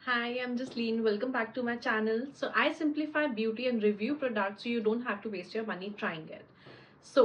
Hi, I'm Jasleen. Welcome back to my channel. So I simplify beauty and review products so you don't have to waste your money trying it. So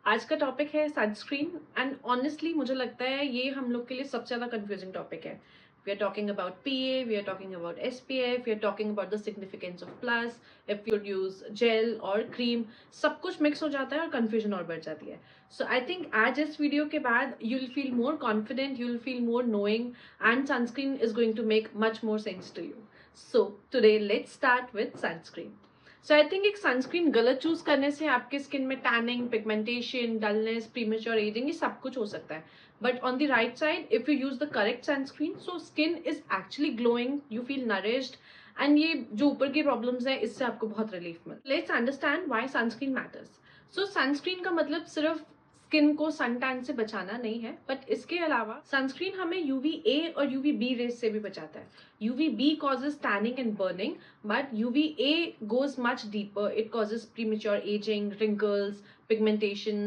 आज का topic है sunscreen and honestly मुझे लगता है ये हम लोग के लिए सबसे ज़्यादा कंफ्यूजिंग टॉपिक है. We are talking about PA, we are talking about SPF, we are talking about the significance of plus, if you use gel or cream, सब कुछ मिक्स हो जाता है और confusion और बढ़ जाती है. So I think आज इस वीडियो के बाद you'll feel more confident, you'll feel more knowing and sunscreen is going to make much more sense to you. So today let's start with sunscreen. So I think एक sunscreen गलत choose करने से आपके skin में tanning, pigmentation, dullness, premature ageing ये सब कुछ हो सकता है. But on the right side if you use the correct sunscreen so skin is actually glowing, you feel nourished and ये जो ऊपर की प्रॉब्लम्स है इससे आपको बहुत relief mill. Let's understand why sunscreen matters. So sunscreen का मतलब सिर्फ स्किन को सन टैन से बचाना नहीं है, बट इसके अलावा सनस्क्रीन हमें यूवीए और यूवीबी रेज से भी बचाता है. UVB causes tanning and burning, but UVA goes much deeper. It causes premature aging, wrinkles, pigmentation,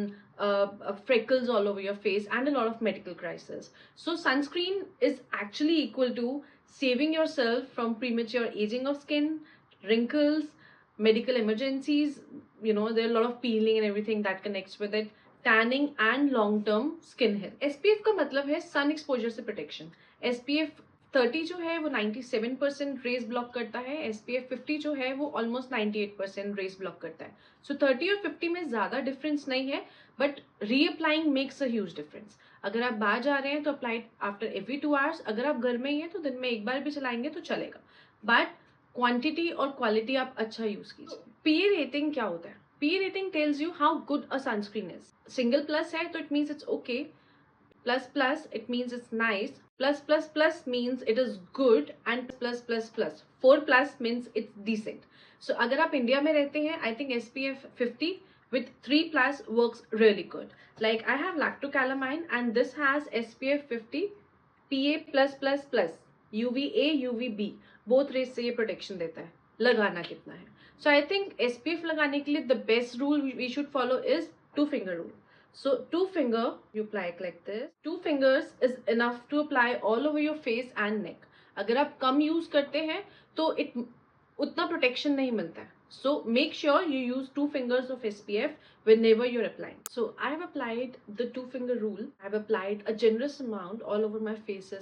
freckles all over your face, and a lot of medical crises. So sunscreen is actually equal to saving yourself from premature aging of skin, wrinkles, medical emergencies. You know, there are a lot of peeling and everything that connects with it. Tanning and long term skin health. SPF का मतलब है sun exposure से protection. SPF 30 जो है वो 97% raise block करता है. SPF 50 जो है वो ऑलमोस्ट 98% रेज ब्लॉक करता है. सो 30 और 50 में ज्यादा डिफरेंस नहीं है, but reapplying makes a huge difference. अगर आप बाहर जा रहे हैं तो अप्लाई आफ्टर एवरी 2 आवर्स. अगर आप घर में ही हैं तो दिन में एक बार भी चलाएंगे तो चलेगा, बट क्वांटिटी और क्वालिटी आप अच्छा यूज कीजिए. पीए रेटिंग क्या होता है? PA rating tells you how good a sunscreen is. Single plus है तो it means it's okay. Plus plus it means it's nice. Plus plus plus means it is good. And plus plus plus 4 plus means it's decent. So अगर आप India में रहते हैं, I think SPF 50 with 3 plus works really good. Like I have lactocalamine and this has SPF 50 PA plus plus plus UVA UVB both rays से ये protection देता है. लगाना कितना है? So I think SPF लगाने के लिए the best rule we should follow is 2-finger rule. So 2 finger you apply it like this. 2 fingers is enough to apply all over your face and neck. अगर आप कम use करते हैं तो उतना protection नहीं मिलता है. So make sure you use 2 fingers of SPF whenever you're applying. So I have applied the 2-finger rule. I have applied a generous amount all over my face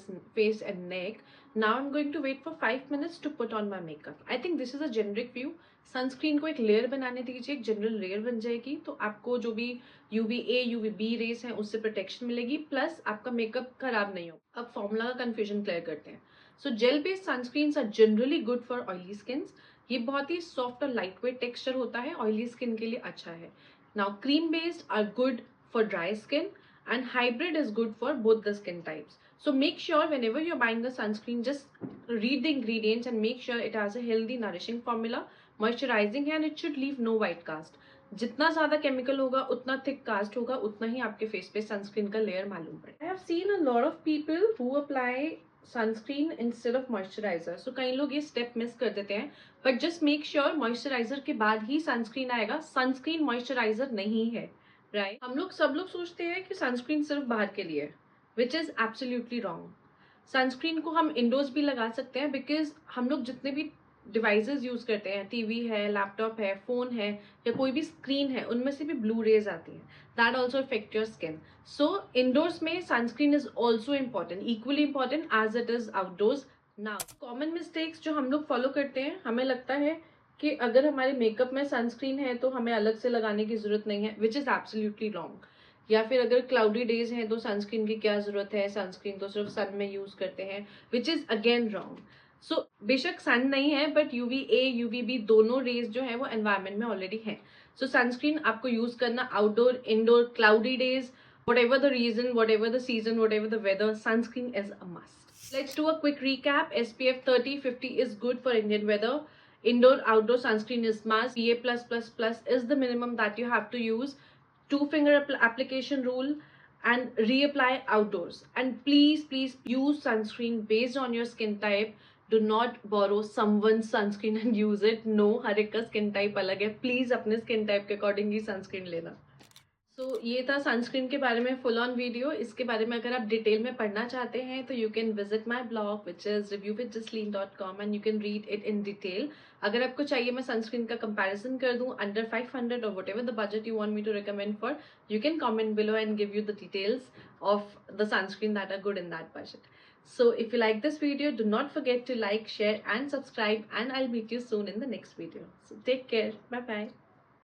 and neck. Now I'm going to wait for 5 minutes to put on my makeup. I think this is a generic view. Sunscreen को एक layer बनाने दीजिए, एक general layer बन जाएगी तो आपको जो भी यूवीए यूवीबी रेस है उससे प्रोटेक्शन मिलेगी, प्लस आपका मेकअप खराब नहीं होगा. अब फॉर्मूला का कंफ्यूजन क्लियर करते हैं. So gel based sunscreens are generally good for oily skin. ये बहुत ही सॉफ्ट और लाइट वेट टेक्सचर होता है, ऑयली स्किन के लिए अच्छा है. Now cream based are good for dry skin and hybrid is good for both the skin types. So make sure whenever you're buying the sunscreen, just read the ingredients and make sure it has a healthy nourishing formula, moisturizing है and it should leave no white cast. जितना ज्यादा chemical होगा उतना thick cast होगा, उतना ही आपके face पे sunscreen का लेयर मालूम पड़े. I have seen a lot of people who apply sunscreen instead of moisturiser. So कई लोग ये स्टेप मिस कर देते हैं, but just make sure moisturiser के बाद ही सनस्क्रीन आएगा. सनस्क्रीन मॉइस्चराइजर नहीं है, राइट? हम सब लोग सोचते हैं कि सनस्क्रीन सिर्फ बाहर के लिए, which is absolutely wrong. Sunscreen को हम इंडोर्स भी लगा सकते हैं, बिकॉज हम लोग जितने भी डिवाइसेस यूज करते हैं, टीवी है, लैपटॉप है, फोन है या कोई भी स्क्रीन है, उनमें से भी ब्लू रेज आती है. That also affect your skin. So indoors में sunscreen is also important, equally important as it is outdoors. Now common mistakes जो हम लोग फॉलो करते हैं, हमें लगता है कि अगर हमारे मेकअप में सनस्क्रीन है तो हमें अलग से लगाने की जरूरत नहीं है, विच इज एब्सोल्युटली रॉन्ग. या फिर अगर क्लाउडी डेज हैं तो सनस्क्रीन की क्या जरूरत है, सनस्क्रीन तो सिर्फ सन में यूज करते हैं, विच इज अगेन रॉन्ग. सो बेशक सन नहीं है, बट यूवीए यूवीबी दोनों रेज जो है वो एनवायरमेंट में ऑलरेडी है. सो सनस्क्रीन आपको यूज करना outdoor, indoor, cloudy days, whatever the reason, whatever the season, whatever the weather, sunscreen is a must. Let's do a quick recap. SPF 30-50 is good for Indian weather. Indoor outdoor sunscreen is must. PA+++ is the minimum that you have to use. 2-finger application rule and reapply outdoors. And please use sunscreen based on your skin type. Do not borrow someone's sunscreen and use it. No, हर एक का skin type अलग है. Please अपने skin type के according ही sunscreen लेना. ये था sunscreen के बारे में फुल ऑन वीडियो। इसके बारे में अगर आप डिटेल में पढ़ना चाहते हैं तो you can visit my blog which is reviewwithjasleen.com and you can read it in detail. अगर आपको चाहिए मैं सनस्क्रीन का कंपैरिजन कर दूं अंडर 500 और whatever the budget you want me to recommend for, you can comment below and give you the details of the sunscreen that are good in that budget. So if you like this video, do not forget to like, share and subscribe, and I'll meet you soon in the next video. So take care. Bye bye.